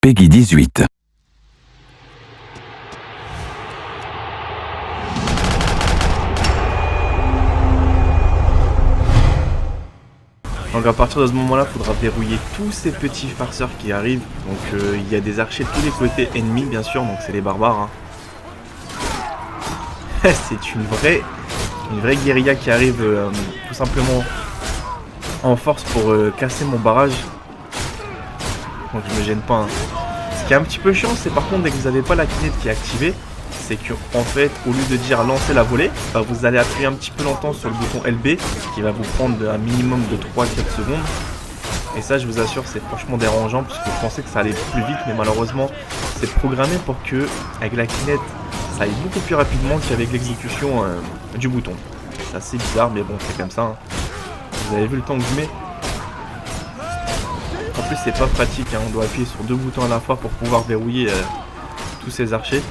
Peggy 18. Donc à partir de ce moment-là, il faudra verrouiller tous ces petits farceurs qui arrivent. Donc il y a des archers de tous les côtés ennemis, bien sûr, donc c'est les barbares. Hein. C'est une vraie guérilla qui arrive tout simplement en force pour casser mon barrage. Donc je me gêne pas. Hein. Ce qui est un petit peu chiant, c'est par contre dès que vous n'avez pas la kinette qui est activée, c'est que en fait, au lieu de dire lancer la volée, bah, vous allez appuyer un petit peu longtemps sur le bouton LB qui va vous prendre un minimum de 3-4 secondes. Et ça, je vous assure, c'est franchement dérangeant puisque je pensais que ça allait plus vite, mais malheureusement, c'est programmé pour que avec la kinette, ça aille beaucoup plus rapidement qu'avec l'exécution du bouton. C'est assez bizarre, mais bon, c'est comme ça. Hein. Vous avez vu le temps que je mets. En plus, c'est pas pratique, hein. On doit appuyer sur 2 boutons à la fois pour pouvoir verrouiller tous ces archers.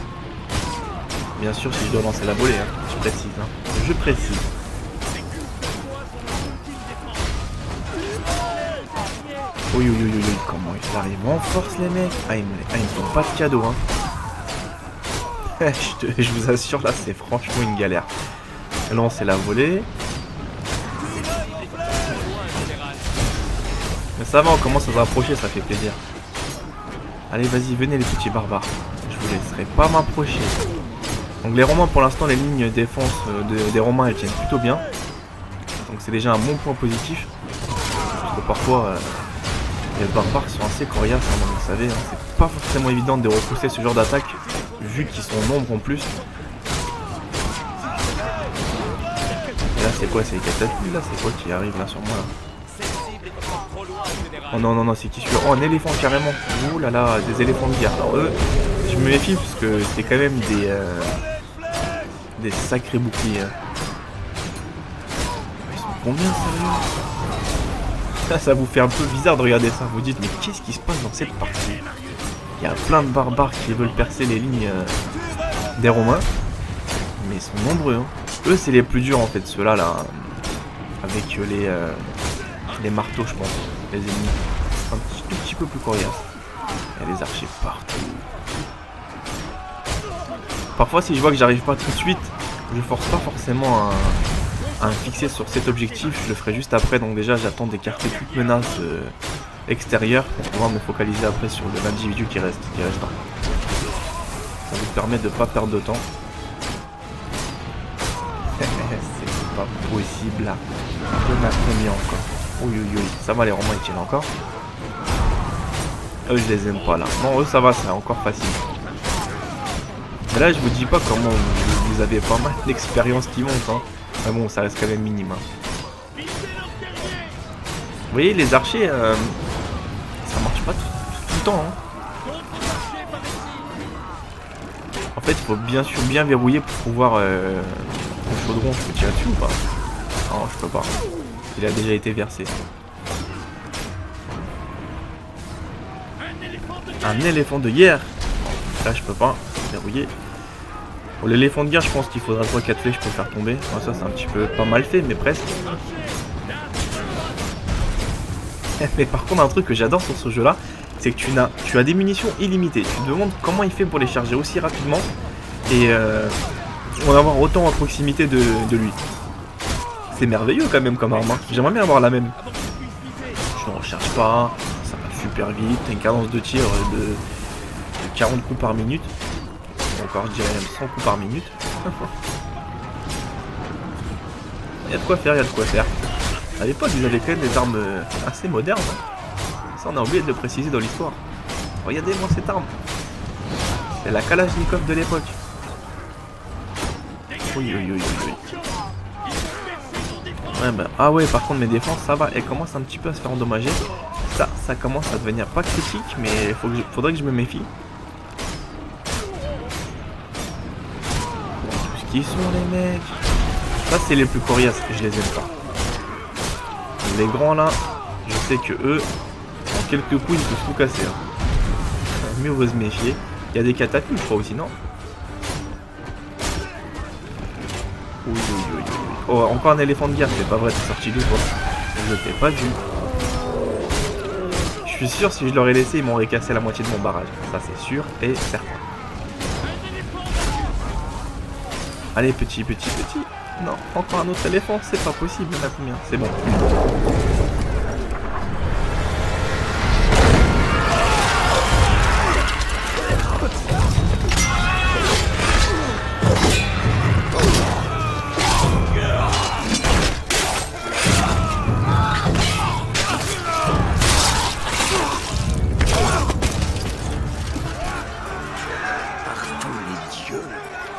Bien sûr, si je dois lancer la volée, hein. Je précise. Hein. Je précise. Oui, comment ils arrivent en force, les mecs. Ah, ils me font pas de cadeau, hein. Je vous assure, là, c'est franchement une galère. Lancer la volée. Mais ça va, on commence à se rapprocher, ça fait plaisir. Allez, vas-y, venez les petits barbares. Je vous laisserai pas m'approcher. Donc les Romains, pour l'instant, les lignes défense des Romains, elles tiennent plutôt bien. Donc c'est déjà un bon point positif. Parce que parfois, les barbares sont assez coriaces, hein, donc vous savez. Hein, c'est pas forcément évident de repousser ce genre d'attaque, vu qu'ils sont nombreux en plus. Et là, c'est quoi? C'est les catapultes, là? C'est quoi qui arrive là sur moi, là? Oh non, c'est qui celui-là? Oh, un éléphant carrément. Ouh là là, des éléphants de guerre. Alors eux, je me méfie parce que c'est quand même des sacrés boucliers. Ils sont combien, sérieux? Ça vous fait un peu bizarre de regarder ça. Vous dites, mais qu'est-ce qui se passe dans cette partie? Il y a plein de barbares qui veulent percer les lignes des Romains. Mais ils sont nombreux. Hein. Eux, c'est les plus durs en fait, ceux-là, là, avec les marteaux, je pense. Les ennemis un tout petit peu plus coriaces. Il y a des archers partout. Parfois, si je vois que j'arrive pas tout de suite, je force pas forcément à me fixer sur cet objectif. Je le ferai juste après. Donc déjà, j'attends d'écarter toute menace extérieure pour pouvoir me focaliser après sur l'individu qui reste. Ça vous permet de pas perdre de temps. C'est pas possible là. Je m'attendais encore. Oui, ça va, les Romains ils tiennent encore. Eux je les aime pas là. Non, eux ça va, c'est encore facile. Mais là je vous dis pas comment vous avez pas mal d'expérience qui monte. Hein. Mais bon, ça reste quand même minime. Hein. Vous voyez, les archers, ça marche pas tout le temps. Hein. En fait, il faut bien sûr bien verrouiller pour pouvoir... le chaudron, je peux tirer dessus ou pas? Non, je peux pas. Il a déjà été versé. Un éléphant de guerre. Là je peux pas verrouiller. Pour l'éléphant de guerre, je pense qu'il faudra 3-4 flèches pour le faire tomber. Bon, ça c'est un petit peu pas mal fait, mais presque. Mais par contre, un truc que j'adore sur ce jeu là, c'est que tu as des munitions illimitées. Tu te demandes comment il fait pour les charger aussi rapidement et en avoir autant à proximité de lui. C'est merveilleux quand même comme arme. Hein. J'aimerais bien avoir la même. Je ne recharge pas, ça va super vite. T'as une cadence de tir de 40 coups par minute. Encore je dirais même 100 coups par minute. Il y a de quoi faire, À l'époque ils avaient quand même des armes assez modernes. Hein. Ça on a oublié de le préciser dans l'histoire. Regardez-moi cette arme. C'est la Kalachnikov de l'époque. Oui. Ouais, bah, ah ouais, par contre mes défenses ça va, elles commencent un petit peu à se faire endommager. Ça commence à devenir pas critique, mais faudrait que je me méfie. Qu'est-ce qu'ils sont les mecs? Ça c'est les plus coriaces, je les aime pas. Les grands là, je sais que eux, en quelques coups ils peuvent tout casser. Hein. Mieux vaut se méfier. Il y a des catapultes je crois aussi, non? Oui. Oh, encore un éléphant de guerre, c'est pas vrai, t'es sorti d'où toi? Je t'ai pas vu. Je suis sûr, si je l'aurais laissé, ils m'auraient cassé la moitié de mon barrage. Ça, c'est sûr et certain. Allez, petit. Non, encore un autre éléphant, c'est pas possible. Il y en a combien? C'est bon.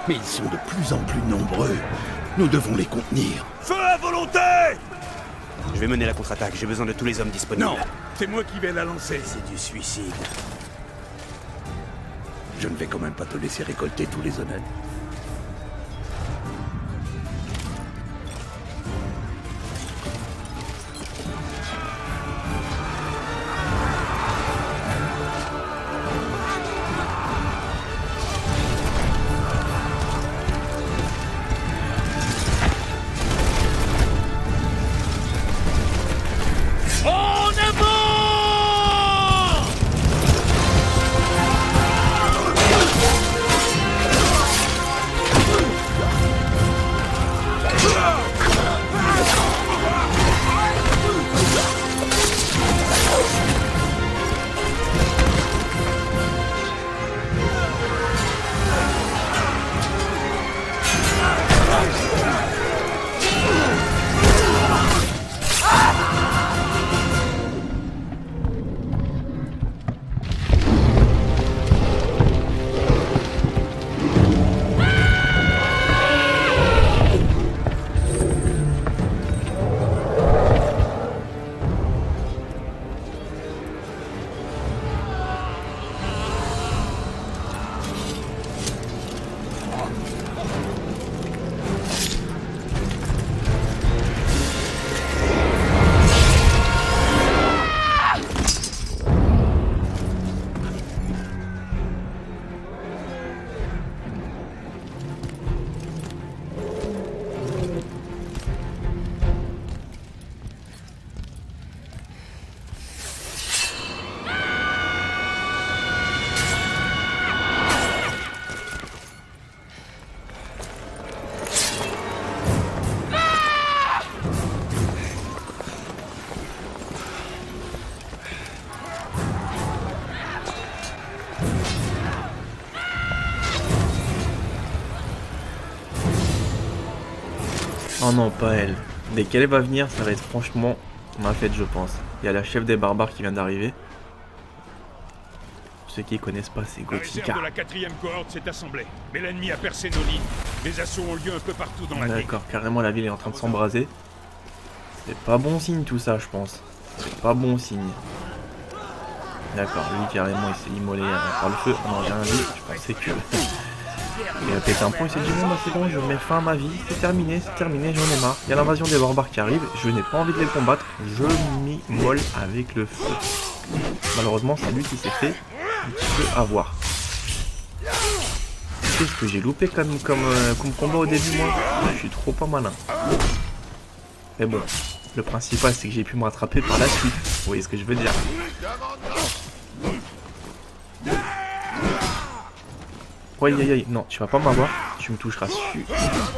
Mais ils sont de plus en plus nombreux. Nous devons les contenir. Feu à volonté! Je vais mener la contre-attaque, j'ai besoin de tous les hommes disponibles. Non, c'est moi qui vais la lancer. C'est du suicide. Je ne vais quand même pas te laisser récolter tous les honnêtes. Oh non, pas elle. Dès qu'elle va venir, ça va être franchement ma fête, je pense. Il y a la chef des barbares qui vient d'arriver. Ceux qui connaissent pas, c'est La réserve Gothica. de la 4e cohorte s'est assemblée. Mais l'ennemi a percé nos lignes. Des assauts ont lieu un peu partout dans la ville. D'accord, carrément la ville est en train de s'embraser. C'est pas bon signe tout ça, je pense. C'est pas bon signe. D'accord, lui carrément il s'est immolé par le feu. Oh non, j'ai rien dit, je pensais que... Il a pété un point, il s'est dit bon bah c'est bon, je mets fin à ma vie, c'est terminé, j'en ai marre. Il y a l'invasion des barbares qui arrive, je n'ai pas envie de les combattre, je m'immole avec le feu. Malheureusement c'est lui qui s'est fait un petit peu avoir. Qu'est-ce que j'ai loupé comme combat au début moi? Je suis trop pas malin. Mais bon, le principal c'est que j'ai pu me rattraper par la suite, vous voyez ce que je veux dire. Ouais, non, tu vas pas m'avoir, tu me toucheras su.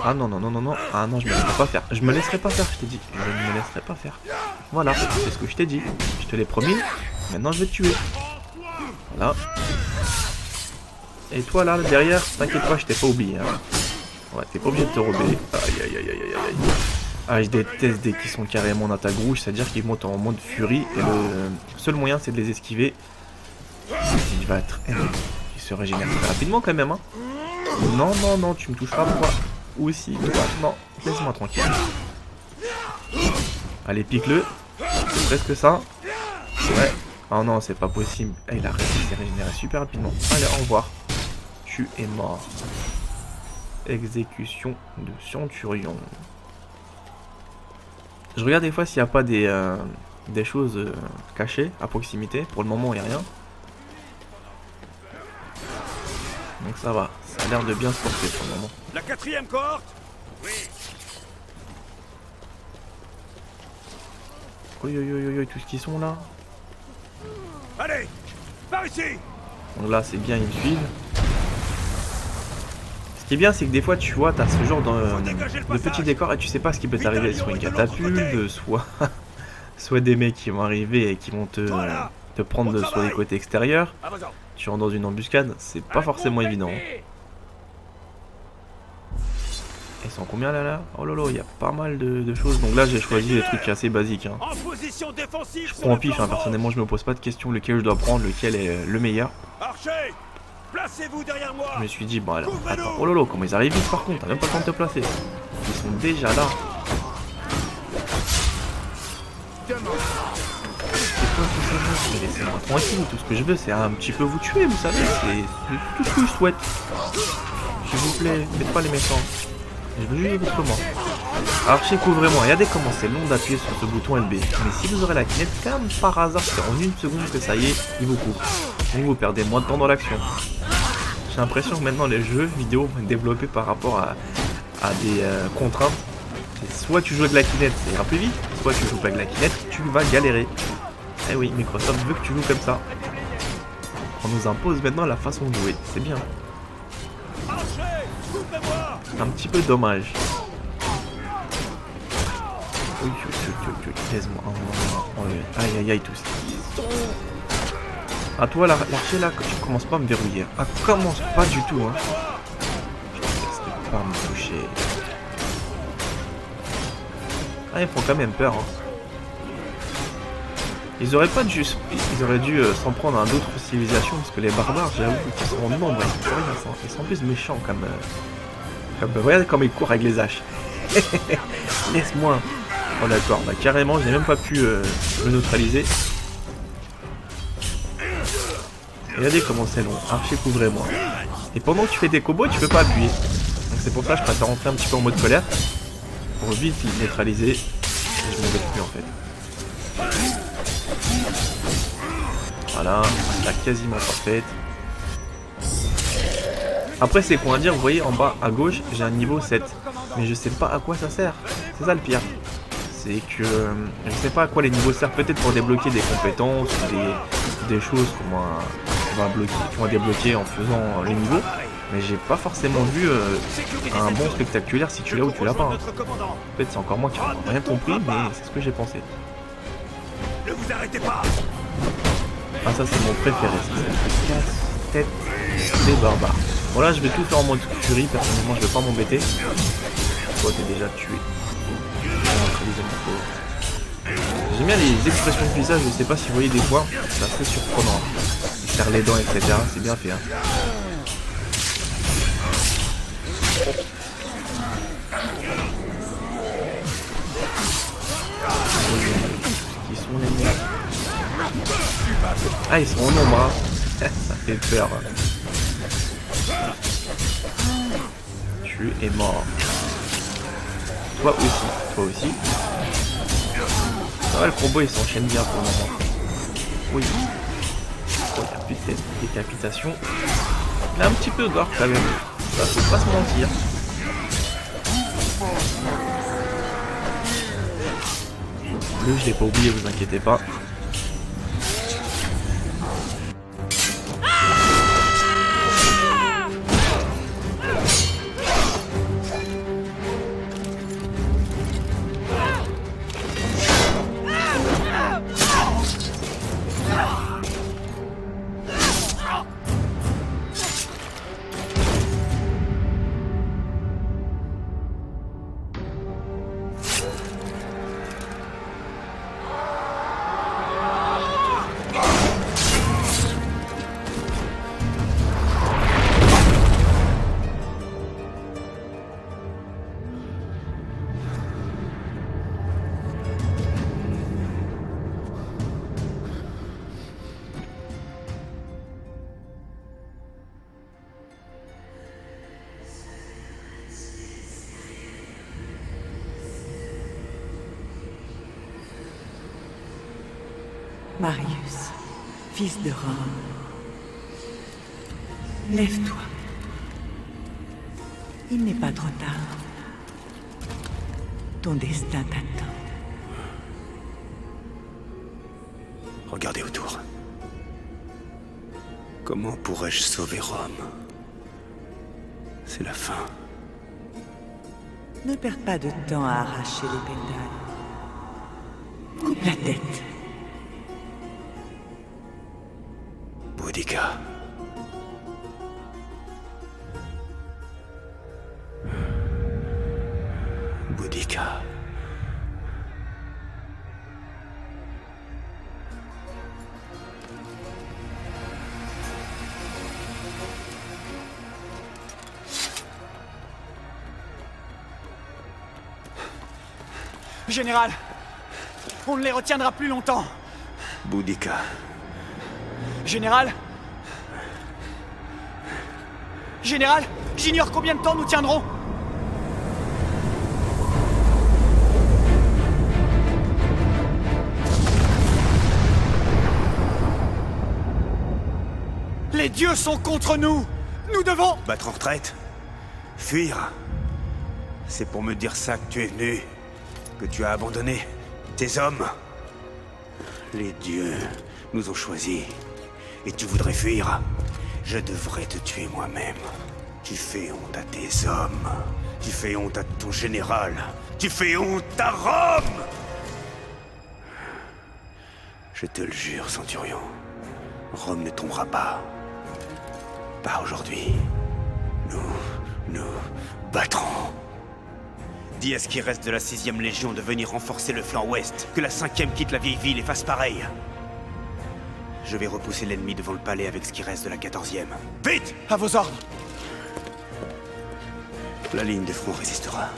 Ah non, ah non, je me laisserai pas faire. Je me laisserai pas faire, je t'ai dit. Je ne me laisserai pas faire. Voilà, c'est ce que je t'ai dit. Je te l'ai promis, maintenant je vais te tuer. Voilà. Et toi là, derrière, t'inquiète pas, je t'ai pas oublié. Hein. Ouais, t'es pas obligé de te rebeller. Aïe. Ah, je déteste dès qu'ils sont carrément en attaque rouge, c'est-à-dire qu'ils montent en mode furie. Et le seul moyen, c'est de les esquiver. Il va être... se régénère très rapidement quand même hein. Non, tu me toucheras toi aussi, toi, non, laisse-moi tranquille. Allez, pique-le, c'est presque ça. Ouais, oh non, c'est pas possible. Il a réussi à se régénérer super rapidement. Allez, au revoir. Tu es mort. Exécution de Centurion. Je regarde des fois s'il n'y a pas des choses cachées à proximité. Pour le moment, il n'y a rien. Donc ça va, ça a l'air de bien se porter pour le moment. La 4e cohorte? Oui. Oui, tout ce qu'ils sont là. Allez, par ici. Donc là, c'est bien, ils me suivent. Ce qui est bien, c'est que des fois, tu vois, t'as ce genre de petits décors et tu sais pas ce qui peut t'arriver. Soit une catapulte, soit des mecs qui vont arriver et qui vont te prendre sur les côtés extérieurs. Tu rentres dans une embuscade, c'est pas forcément évident. Ils sont combien là? Oh lolo, il y a pas mal de choses. Donc là, j'ai choisi des trucs assez basiques. Hein. Je prends en pif, hein. Personnellement, je me pose pas de questions lequel je dois prendre, lequel est le meilleur. Placez-vous derrière moi. Je me suis dit, bon alors, attends, oh lolo, comment ils arrivent vite par contre, t'as même pas le temps de te placer. Ils sont déjà là. C'est quoi tout ça? Mais laissez-moi tranquille, tout ce que je veux c'est un petit peu vous tuer, vous savez, c'est tout ce que je souhaite. S'il vous plaît, faites pas les méchants. Je veux juste votre commande. Archer, couvrez-moi. Regardez comment c'est long d'appuyer sur ce bouton LB. Mais si vous aurez la kinect, comme par hasard, c'est en une seconde que ça y est, il vous coupe. Donc vous perdez moins de temps dans l'action. J'ai l'impression que maintenant les jeux vidéo vont être développés par rapport à des contraintes. Soit tu joues avec la kinect, ça ira plus vite. Soit tu joues pas avec la kinect, tu vas galérer. Eh oui, Microsoft veut que tu joues comme ça. On nous impose maintenant la façon de jouer. C'est bien. C'est un petit peu dommage. Oui, laisse-moi. Aïe aïe aïe, tout ça. Ah, toi, l'archer là, tu commences pas à me verrouiller. Ah, commence pas du tout, hein. Je te laisse pas me toucher. Ah, ils font quand même peur, hein. Ils auraient pas dû. Ils auraient dû s'en prendre à d'autres civilisations, parce que les barbares, j'avoue qu'ils sont en nombre. Ils sont plus méchants comme. Regardez comme ils courent avec les haches. Laisse-moi. Oh d'accord, bah carrément, j'ai même pas pu me neutraliser. Regardez comment c'est long. Archer, couvrez-moi. Et pendant que tu fais des combos, tu peux pas appuyer. Donc c'est pour ça que je préfère rentrer un petit peu en mode colère. Pour vite neutraliser. Et je m'en vais plus en fait. Voilà, la quasiment parfaite. Après c'est quoi à dire, vous voyez en bas à gauche j'ai un niveau 7. Mais je sais pas à quoi ça sert. C'est ça le pire. C'est que je sais pas à quoi les niveaux servent. Peut-être pour débloquer des compétences ou des choses qu'on va débloquer en faisant les niveaux. Mais j'ai pas forcément vu un bon spectaculaire si tu l'as ou tu l'as pas. Hein. Peut-être c'est encore moi qui n'ai rien compris, mais c'est ce que j'ai pensé. Ne vous arrêtez pas. Ah ça c'est mon préféré, c'est casse-tête des barbares. Bon là je vais tout faire en mode furie, personnellement je vais pas m'embêter. Toi t'es déjà tué. J'aime bien les expressions de visage, je sais pas si vous voyez des fois, c'est assez surprenant. Ils serrent les dents etc, c'est bien fait hein. Ils sont les mecs. Ah ils sont en nombre hein. Ça fait peur. Tu es mort. Toi aussi. Ah, le combo il s'enchaîne bien pour le moment. Oui. Oh, il n'y a plus de décapitation. Il est un petit peu gore quand même. Ça faut pas se mentir. Le je l'ai pas oublié, vous inquiétez pas. Marius, fils de Rome, lève-toi. Il n'est pas trop tard. Ton destin t'attend. Regardez autour. Comment pourrais-je sauver Rome? C'est la fin. Ne perds pas de temps à arracher les pétales. Coupe la tête. Boudica. Boudica. Général, on ne les retiendra plus longtemps. Boudica. Général Général, j'ignore combien de temps nous tiendrons. Les dieux sont contre nous. Nous devons... Battre en retraite? Fuir? C'est pour me dire ça que tu es venu? Que tu as abandonné tes hommes? Les dieux nous ont choisis. Et tu voudrais fuir? Je devrais te tuer moi-même. Tu fais honte à tes hommes. Tu fais honte à ton général. Tu fais honte à Rome! Je te le jure, Centurion. Rome ne tombera pas. Pas aujourd'hui. Nous battrons. Dis à ce qui reste de la 6e Légion de venir renforcer le flanc ouest. Que la 5e quitte la vieille ville et fasse pareil. Je vais repousser l'ennemi devant le palais avec ce qui reste de la 14e. Vite! À vos ordres. La ligne de front résistera.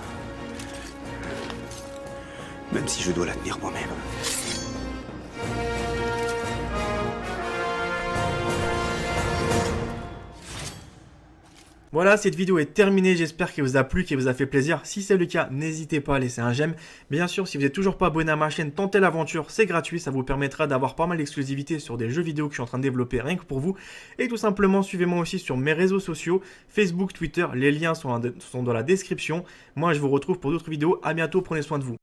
Même si je dois la tenir moi-même. Voilà, cette vidéo est terminée, j'espère qu'elle vous a plu, qu'elle vous a fait plaisir. Si c'est le cas, n'hésitez pas à laisser un j'aime. Bien sûr, si vous n'êtes toujours pas abonné à ma chaîne, tentez l'aventure, c'est gratuit, ça vous permettra d'avoir pas mal d'exclusivités sur des jeux vidéo que je suis en train de développer rien que pour vous. Et tout simplement, suivez-moi aussi sur mes réseaux sociaux, Facebook, Twitter, les liens sont dans la description. Moi, je vous retrouve pour d'autres vidéos, à bientôt, prenez soin de vous.